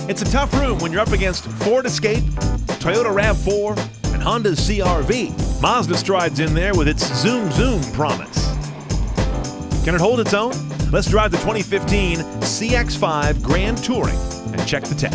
It's a tough room when you're up against Ford Escape, Toyota RAV4, and Honda's CR-V. Mazda strides in there with its zoom zoom promise. Can it hold its own? Let's drive the 2015 CX-5 Grand Touring and check the tech.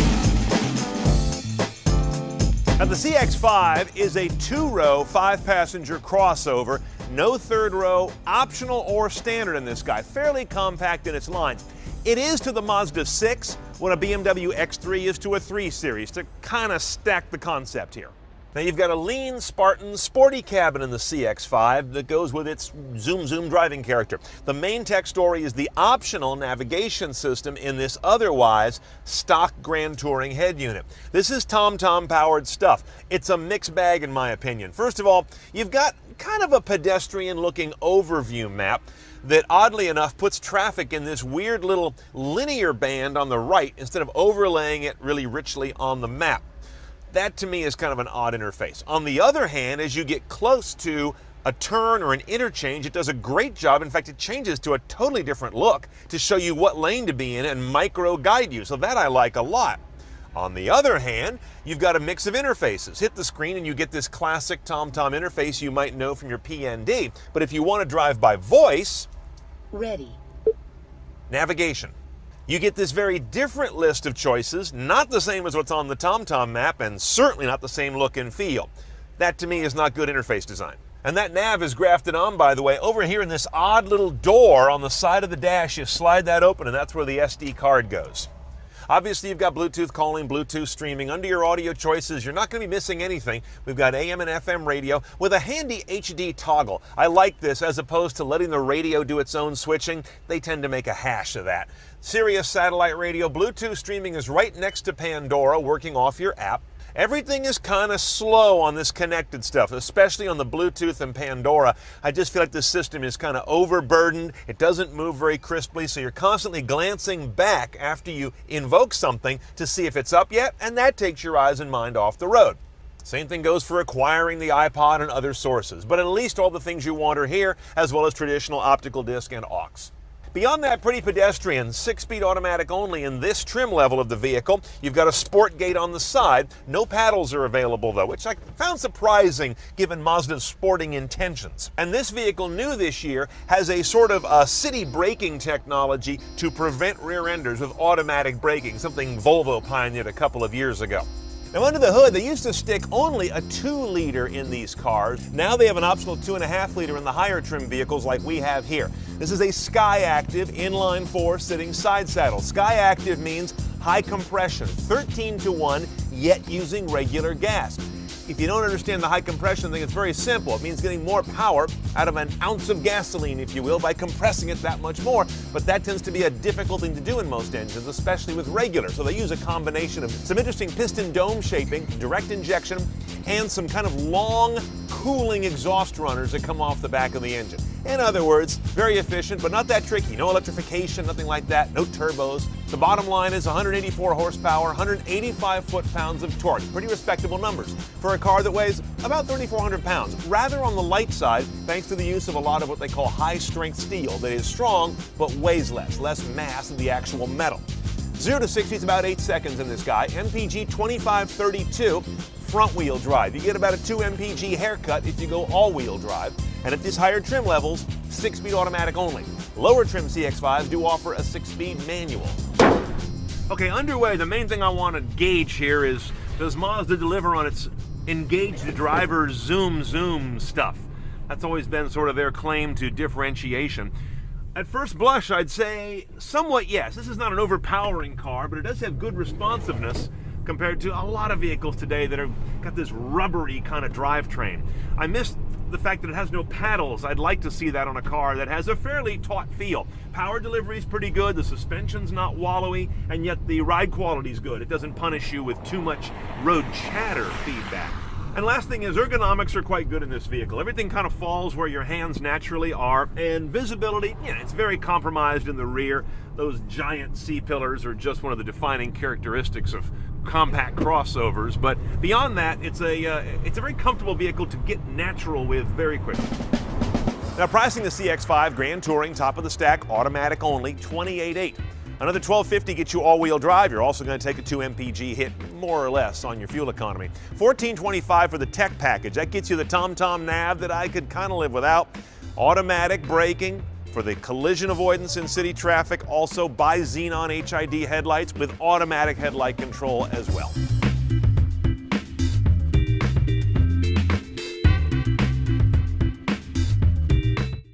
Now, the CX-5 is a two-row, five-passenger crossover. No third row, optional or standard in this guy. Fairly compact in its lines. It is to the Mazda 6 what a BMW X3 is to a 3 Series, to kind of stack the concept here. Now, you've got a lean, Spartan, sporty cabin in the CX-5 that goes with its zoom-zoom driving character. The main tech story is the optional navigation system in this otherwise stock Grand Touring head unit. This is TomTom-powered stuff. It's a mixed bag in my opinion. First of all, you've got kind of a pedestrian-looking overview map that oddly enough puts traffic in this weird little linear band on the right instead of overlaying it really richly on the map. That to me is kind of an odd interface. On the other hand, as you get close to a turn or an interchange, it does a great job. In fact, it changes to a totally different look to show you what lane to be in and micro guide you. So that I like a lot. On the other hand, you've got a mix of interfaces. Hit the screen and you get this classic TomTom interface you might know from your PND. But if you want to drive by voice, ready. Navigation. You get this very different list of choices, not the same as what's on the TomTom map, and certainly not the same look and feel. That to me is not good interface design. And that nav is grafted on, by the way, over here in this odd little door on the side of the dash. You slide that open and that's where the SD card goes. Obviously, you've got Bluetooth calling, Bluetooth streaming. Under your audio choices, you're not going to be missing anything. We've got AM and FM radio with a handy HD toggle. I like this as opposed to letting the radio do its own switching. They tend to make a hash of that. Sirius satellite radio, Bluetooth streaming is right next to Pandora, working off your app. Everything is kind of slow on this connected stuff, especially on the Bluetooth and Pandora. I just feel like this system is kind of overburdened. It doesn't move very crisply, so you're constantly glancing back after you invoke something to see if it's up yet, and that takes your eyes and mind off the road. Same thing goes for acquiring the iPod and other sources, but at least all the things you want are here, as well as traditional optical disc and aux. Beyond that, pretty pedestrian, 6-speed automatic only in this trim level of the vehicle. You've got a sport gate on the side. No paddles are available though, which I found surprising given Mazda's sporting intentions. And this vehicle, new this year, has a sort of a city braking technology to prevent rear-enders with automatic braking, something Volvo pioneered a couple of years ago. Now, under the hood, they used to stick only a 2-liter in these cars. Now they have an optional 2.5-liter in the higher trim vehicles like we have here. This is a Skyactiv inline-4 sitting side saddle. Skyactiv means high compression, 13-to-1, yet using regular gas. If you don't understand the high compression thing, it's very simple. It means getting more power out of an ounce of gasoline, if you will, by compressing it that much more. But that tends to be a difficult thing to do in most engines, especially with regular. So they use a combination of some interesting piston dome shaping, direct injection, and some kind of long cooling exhaust runners that come off the back of the engine. In other words, very efficient, but not that tricky. No electrification, nothing like that, no turbos. The bottom line is 184 horsepower, 185 foot-pounds of torque. Pretty respectable numbers for a car that weighs about 3,400 pounds. Rather on the light side, thanks to the use of a lot of what they call high-strength steel that is strong, but weighs less mass than the actual metal. 0 to 60 is about 8 seconds in this guy. MPG 2532, front-wheel drive. You get about a 2 MPG haircut if you go all-wheel drive. And at these higher trim levels, 6-speed automatic only. Lower trim CX-5s do offer a 6-speed manual. Okay, underway, the main thing I want to gauge here is, does Mazda deliver on its engage the driver zoom stuff? That's always been sort of their claim to differentiation. At first blush, I'd say somewhat yes. This is not an overpowering car, but it does have good responsiveness compared to a lot of vehicles today that have got this rubbery kind of drivetrain. I missed the fact that it has no paddles. I'd like to see that on a car that has a fairly taut feel. Power delivery is pretty good, the suspension's not wallowy, and yet the ride quality is good. It doesn't punish you with too much road chatter feedback. And last thing is, ergonomics are quite good in this vehicle. Everything kind of falls where your hands naturally are, and visibility, yeah, it's very compromised in the rear. Those giant C-pillars are just one of the defining characteristics of compact crossovers, but beyond that, it's a very comfortable vehicle to get natural with very quickly. Now, pricing the CX-5 Grand Touring, top of the stack, automatic only, $28,800. Another $1,250 gets you all-wheel drive. You're also going to take a 2 mpg hit, more or less, on your fuel economy. $1,425 for the tech package. That gets you the TomTom nav that I could kind of live without. Automatic braking for the collision avoidance in city traffic. Also bi-xenon HID headlights with automatic headlight control as well.